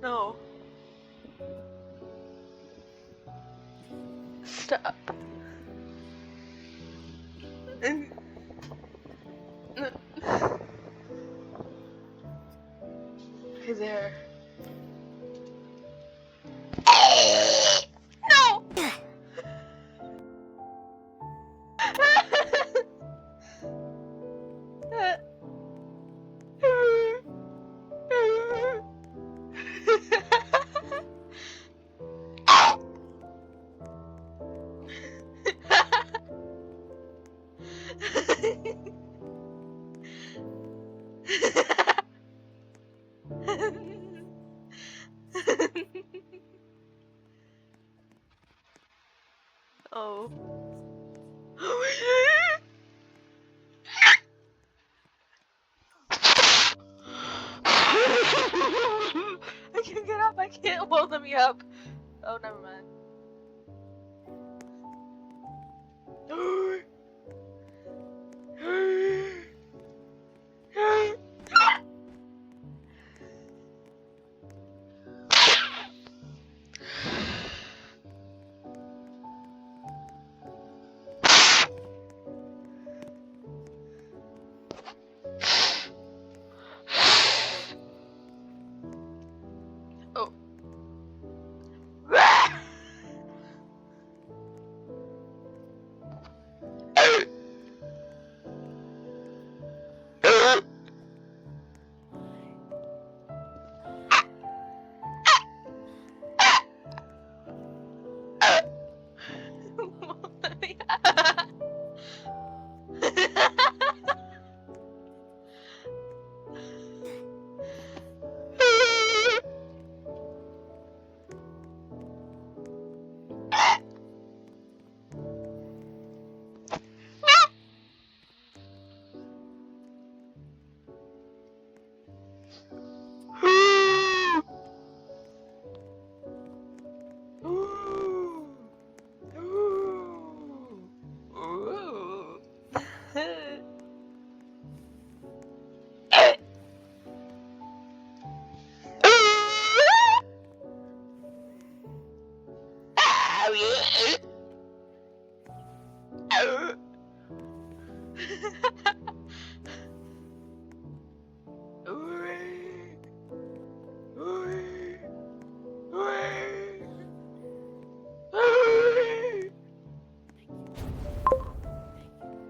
No. Stop. Hey there. No! Oh. I can't get up. I can't hold me up. Oh, never mind. Oh.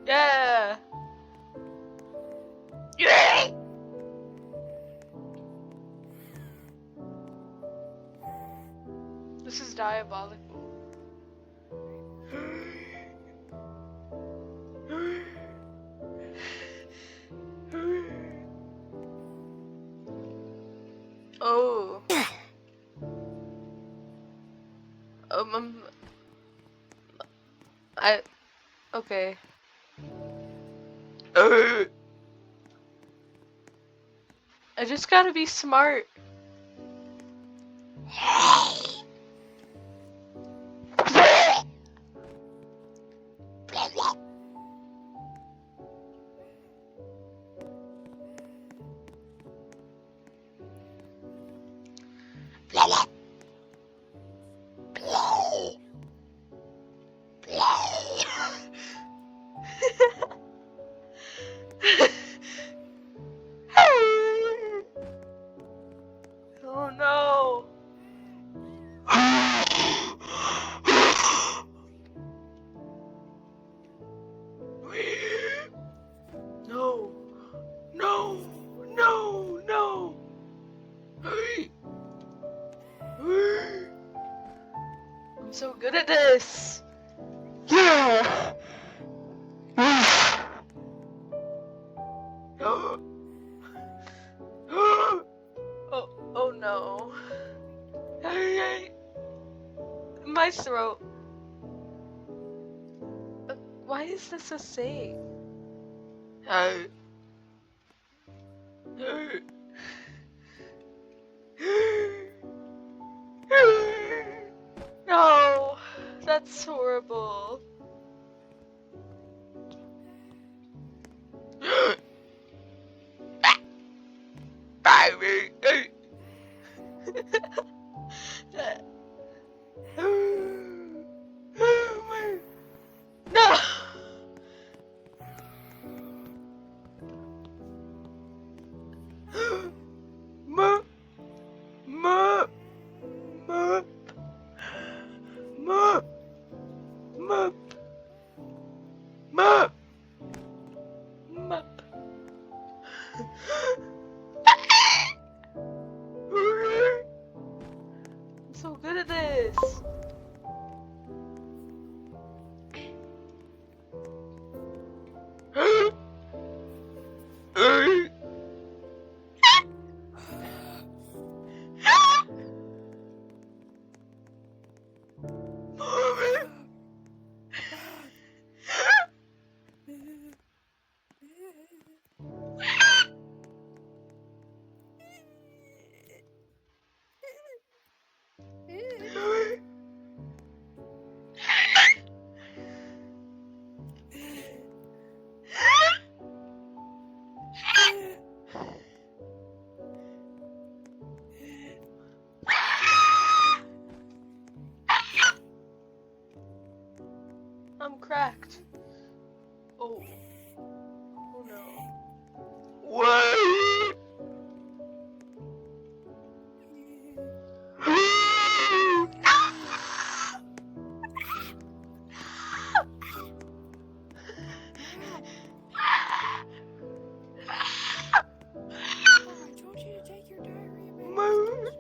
Yeah. Yeah. This is diabolical. Oh. Um. I. Okay. I just gotta be smart. Oh no. No. No. No. No. I'm so good at this. Yeah. Oh, oh no. My throat. Why is this a thing? It's horrible. No! Ma, ma, ma, ma, ma, ma, ma. I'm so good at this. I'm cracked. Oh. Oh no. What? I told you to take your diarrhea medication.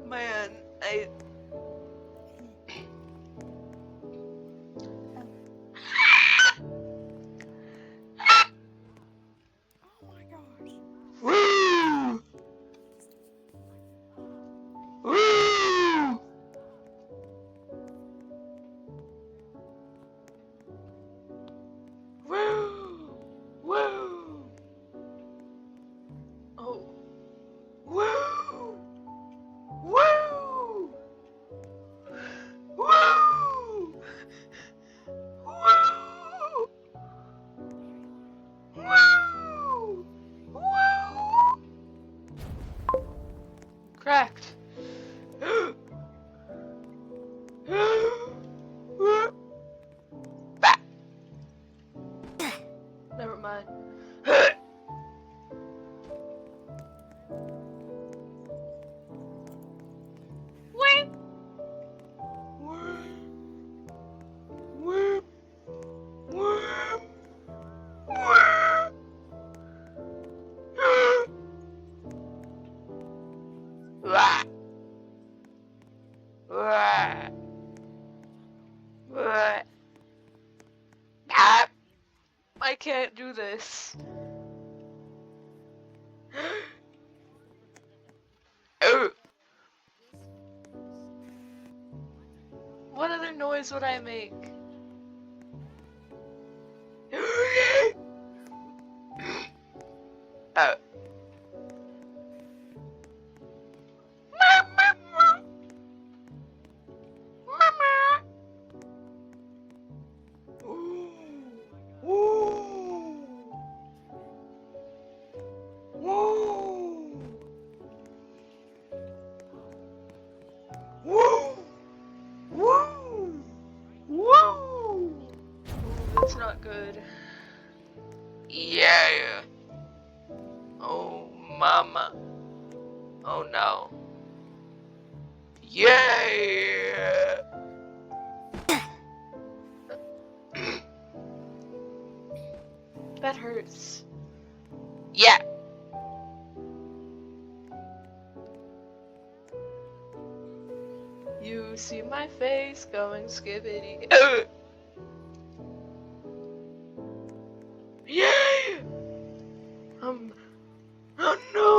Man, Oh my gosh. Woo! Woo! Woo! Woo! Oh. Woo! Woo! Woo! Woo! Woo! Woo! Cracked. Bah. Never mind. Wait. I can't do this. What other noise would I make? That's not good. Yeah. Oh, mama. Oh no. Yeah. That hurts. Yeah. You see my face going skibbity. Yeah. Oh no.